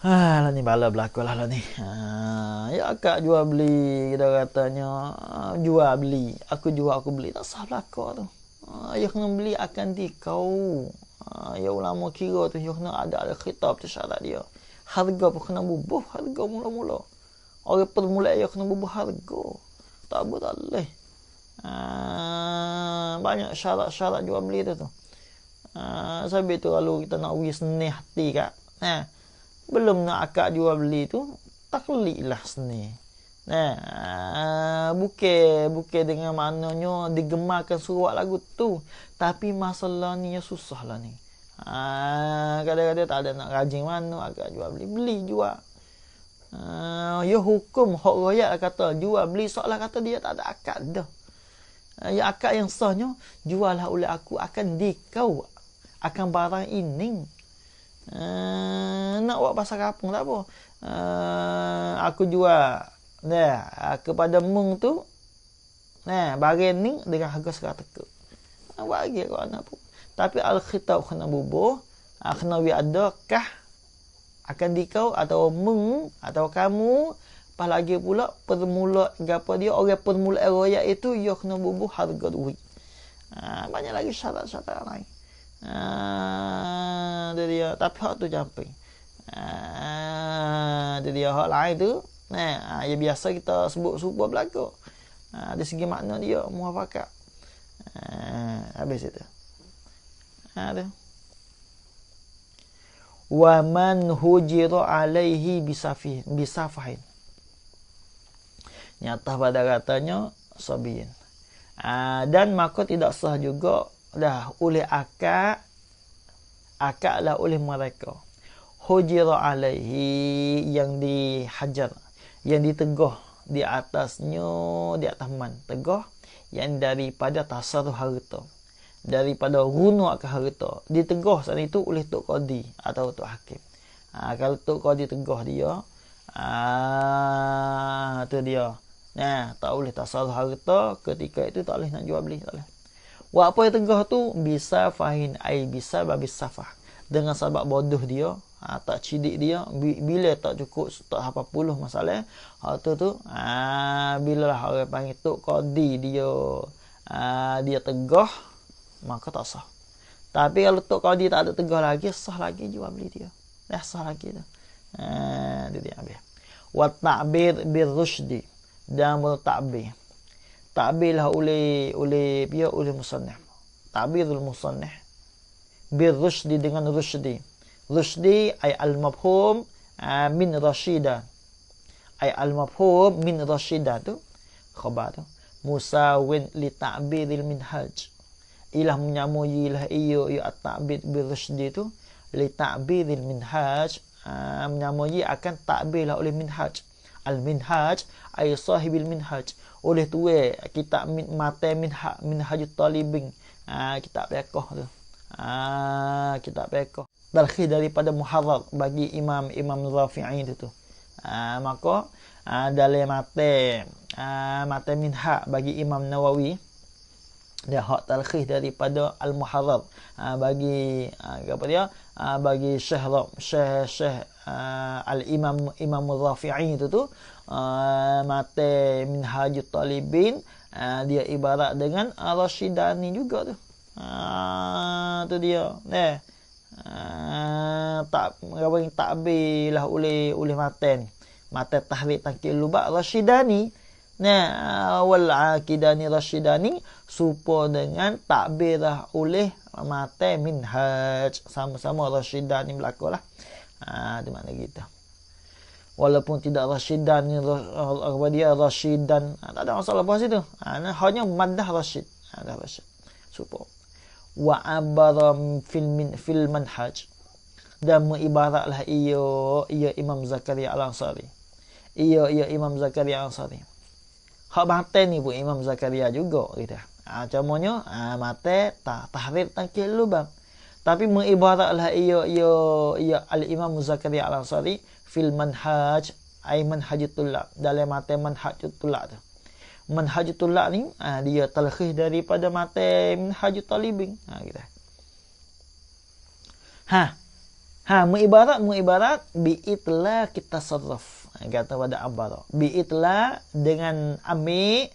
Lah ni bala berlaku lah ni. Ya akak jual beli, kita katanya jual beli. Aku jual aku beli. Tak sah berlaku tu. Yang kena beli akan dikau. Ya ulama kira tu yang kena ada khitab tu syarat dia. Harga pun kena bubuh harga mula-mula. Orang permulaan yang kena bubuh harga. Tak boleh. Banyak syarat-syarat jual beli tu. Sebab tu kalau kita nak wis seni hati kak. Belum nak akad jual beli tu taklid lah seni. Bukan dengan maknanya digemarkan surat lagu tu, tapi masalah ni susah lah ni. Kadang-kadang tak ada nak rajin mana agak jual beli jual. Ya hukum hak royak kata jual beli seolah kata dia tak ada akad dah. Ya akad yang sahnya juallah oleh aku akan dikau akan barang ini. Nak buat pasal kampung tak apa. Aku jual kepada mung tu barang ni dengan harga 100 tekuk. Bagi kau anak pun. Tapi al-khitab kena bubuh, kena adakah akan dikau atau mung atau kamu pas lagi pula permula gapo dia orang permula royak itu ia kena bubuh harga duit. Banyak lagi syarat-syarat lain. Dia tapi hak tu camping. Dia hak lain tu ya biasa kita sebut berlaku. Dari segi makna dia muafakat. Habis itu. Ada. Wa man hujira alaihi bisafahin. Nyata pada katanya sabiyin. Dan maka tidak sah juga dah oleh akad lah oleh mereka. Hujira alaihi yang dihajar, yang ditegah di atasnya, di atas man tegah yang daripada tasarruf harta, daripada guna akan harta, ditegah sana itu oleh tok qadi atau tok hakim. Kalau tok qadi tegah dia, tu dia. Tak boleh tasarruf harta ketika itu, tak boleh nak jual beli, tak boleh. Buat apa yang tegah tu bisa fahin ai bisa babis safah, dengan sebab bodoh dia, tak cidik dia, bila tak cukup tak apa puluh masalah tu bila lah orang panggil tok qadi dia dia tegah, maka tak sah. Tapi kalau tok qadi tak ada tegah lagi, sah lagi jual beli dia. Dah sah lagi tu. Dia habis. Wa ta'bir bir rusydi, dan bertakbir. Takbir lah oleh musannaf. Ta'birul musannaf bir rusydi dengan rusydi. Rusydi ay al-mafhum min rasyida. Ay al-mafhum min rasyida tu khabar tu. Musawin li ta'biril minhaj. Ilah menyamuilah iyo at-ta'bir bir rusydi tu li ta'biril minhaj, menyamui akan ta'bir lah oleh minhaj. Al-minhaj ay sahibil minhaj, oleh tuai kitab mata minhajut talibin, kitab fiqh tu. Kitab fiqh talkhis daripada muharrar bagi imam Rafi'i itu tu. Maka dalam mata minhaj bagi Imam Nawawi, dia hak talkhis daripada al-muharrar bagi apa dia, bagi Syekh al-Imam Rafi'i itu tu, mata minhajut talibin, dia ibarat dengan Rasyidani juga tu. Tu dia. Takbir lah oleh mata tahrik tangkil lubak Rasyidani. Wal Aqidani Rasyidani supo dengan takbir lah oleh mata minhaj, sama-sama Rasyidani berlaku lah. Itu makna kita. Walaupun tidak Rasyidan, dia Rasyidan, tak ada masalah bahasa itu. Hanya maddah Rasyid. Ada Rasyid. Supo. Wa abara fil manhaj, dan mengibaratlah ia Imam Zakaria Al-Ansari. Ia Imam Zakaria Al-Ansari. Hak batin ni pun Imam Zakaria juga kita. Camanya mata tahrir tangkil lubang. Tapi mengibaratlah ia al-Imam Zakaria Al-Ansari fil manhaj, ay manhajutullah, dalam mata manhajutullah tu. Manhajutullah ni dia talkhis daripada mata minhajut talibin. Kita. Mengibarat bi itla kita tasarruf. Kata pada abara. Bi itla dengan ambil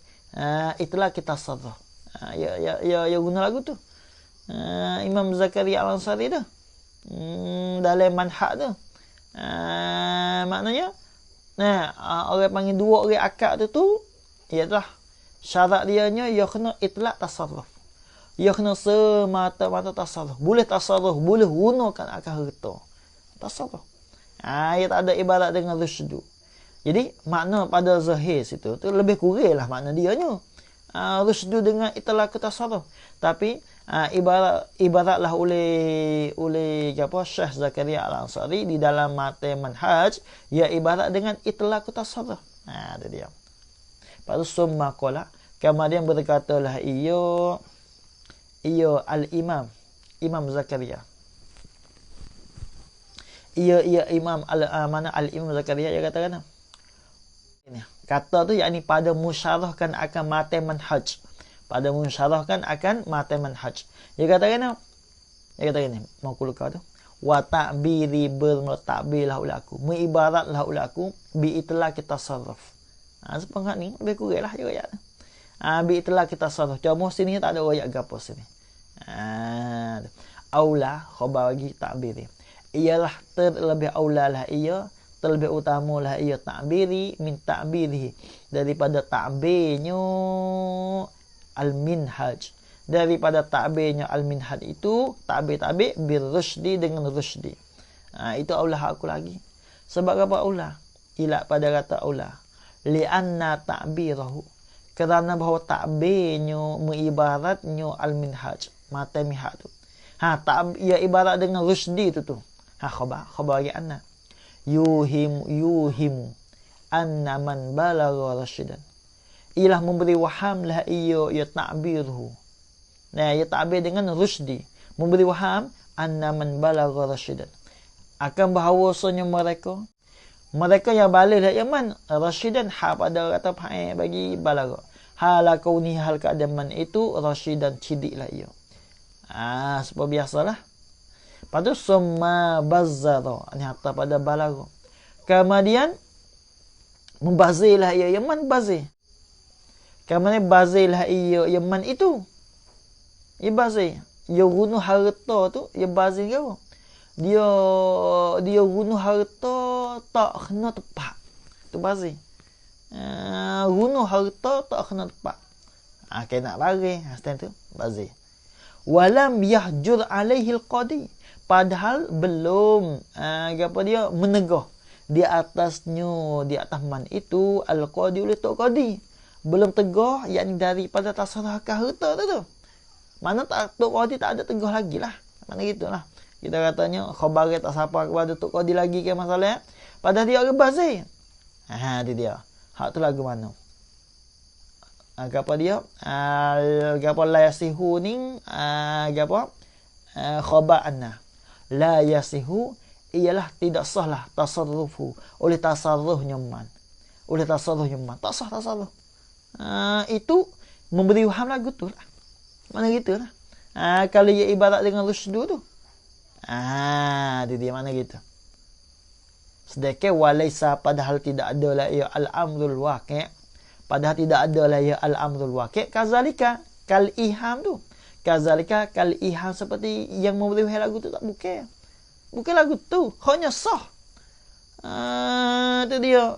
itla kita tasarruf. Ya guna lagu tu. Imam Zakaria Al-Ansari tu. Dalam manhaj tu. Maknanya orang panggil dua orang akad tu ialah syarat dianya ia kena itlaq tasarruf. Ia kena semata-mata tasarruf. Boleh tasarruf, boleh gunakan akad harta. Tasarruf. Ia tak ada ibarat dengan rusydu. Jadi makna pada zahir situ tu lebih kurang lah makna dianya. Rusydu dengan itlaq tasarruf. Tapi ibaratlah oleh Syekh Zakaria Al-Ansari di dalam mata manhaj, ia ibarat dengan itlaq tasarruf. Itu dia. Lepas tu summa qala, kemudian berkatalah ia al-imam Imam Zakaria. Ia imam al-imam Zakaria, dia katakan ini. Kata tu yakni pada musyarahkan akan mata manhaj. Pada mensyarahkan akan mata manhaj. Dia katakan ni maqul ka tu wa ta'biri bertakbirlah oleh aku, mengibaratlah oleh aku bi itlaq tasarruf. Sepengah ni lebih kurang lah ayat. Bi itlaq tasarruf. Cuma sini tak ada ayat gapo sini. Aula khabar bagi ta'biri. Ialah terlebih aulalah ia, terlebih utamalah ia ta'biri min ta'birihi, daripada ta'birnya al-minhaj, daripada ta'birnya al-minhaj itu ta'bir bir rusdi dengan rusdi. Itu aulah aku lagi. Sebab apa aulah? Ila pada kata aulah. Lianna ta'birahu, kerana bahawa ta'birnya mengibaratnya al-minhaj, mata minhaj tu. Ia ibarat dengan rusdi tu. Khabar bagi anna. Yuhimu anna man balagha rasyidan. Ialah memberi waham lah ia ta'birhu. Ia ta'bir dengan rusdi. Memberi waham anna man balagha rasyidan. Akan bahawasanya mereka yang balik lah man rasyidan, pada kata bagi balagha. Hala kauni hal keadaman itu rasyidan, cidiklah ia. Sebab biasalah. Lepas tu summa bazzara, ini hatta pada balagha. Kemudian membazirlah ia man bazir. Kemudian bazirlah ia Yaman itu. Ia bazir. Dia guna harta tu, dia bazir ke apa? Dia guna harta tak kena tepat. Tu bazir. Guna harta tak kena tepat. Kena bazir. Stand tu bazir. Walam yahjur alaihi al-qadi. Padahal belum dia menegah di atas man itu al-qadi oleh tok qadi. Belum tegah, yakni daripada tasarrufkan harta tu. Mana tok qadi tak ada tegah lagi lah. Mana gitulah. Kita katanya khabar tak siapa kepada tok qadi lagi ke masalah. Padahal dia orang bazir. Itu dia. Hak tu lagu mana? Apa dia? Apa la yasihu ni? Khabar anna. La yasihu ialah tidak sahlah tasarrufu oleh tasarrufnya man. Oleh tasarrufnya man. Tak sah tasarruf. Itu memberi waham lagu tu lah. Mana gitu lah. Kalau ia ibarat dengan rusdu tu. Dia mana gitu. Sedekah walaisa, padahal tidak ada lah ia al-amrul waqi'. Padahal tidak ada lah ia al-amrul waqi'. Kazalika kal iham tu. Kazalika kal iham, seperti yang memberi waham lagu tu tak bukan. Bukan lagu tu. Hanya sah. Itu dia.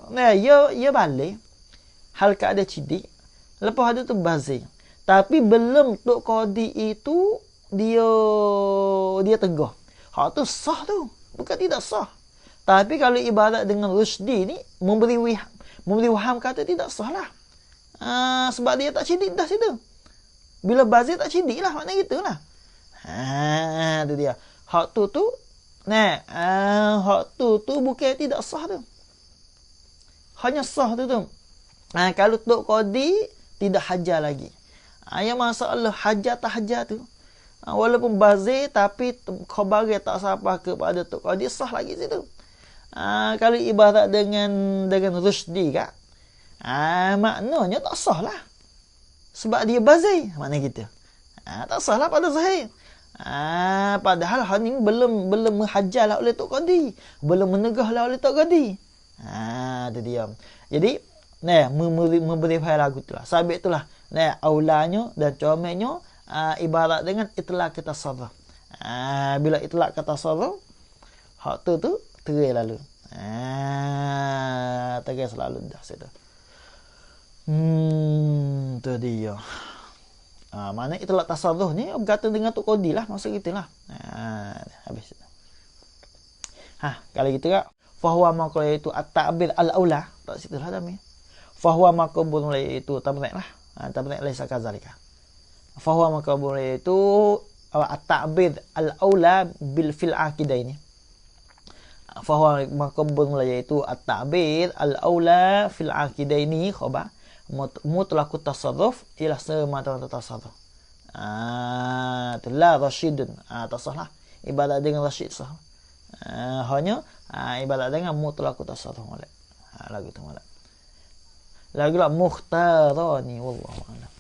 Ia balik. Hal keadaan cidik. Lepas ada tu bazir. Tapi belum tok qadi itu dia tegah. Hak tu sah tu. Bukan tidak sah. Tapi kalau ibarat dengan rusdi ni, memberi waham kata tidak sah lah. Sebab dia tak cidik dah situ. Bila bazir tak cidik lah. Maknanya gitulah. Itu dia. Hak tu hak tu bukan tidak sah tu. Hanya sah tu. Kalau tok qadi tidak hajar lagi. Yang masalah hajar tak hajar tu. Walaupun bazir tapi khabar tak siapa kepada tok qadi, sah lagi situ. Kalau ibarat dengan rusdi kan. Maknanya tak sah lah. Sebab dia bazir. Makna gitu. Tak sah lah pada zahir. Padahal hal ini belum menghajar lah oleh tok qadi. Belum menegah lah oleh tok qadi. Itu dia. Jadi memberi faham lagu tu lah. Sabit tu lah. Aulanya dan comelnya ibarat dengan itlaq tasarruf. Bila itlaq tasarruf, hak tu terai lalu. Terai selalu dah situ. Tu dia. Mana itlaq tasarruf ni berkaitan dengan tok qadi lah, maksud gitulah. Habis. Kalau gitu kak, fahuwa maqul itu at-ta'bir al-aula. Tak situlah dah ni. Fahuwa maqbul itu tabrik lah. Tabrik laisa kadzalika. Fahuwa maka boleh itu at-ta'bid al-aula bil fil akidah ini. Fahuwa maka boleh itu at-ta'bid al-aula fil akidah ini khabar mutlaqut tasarruf ila semata tasarruf. Itulah rasyidun. Tasahlah ibadat dengan rasyid sah. Hanya ibadat dengan mutlaqut tasarruf molek. Lagu tu molek. Lagu la mukhtarani wallahu a'lam.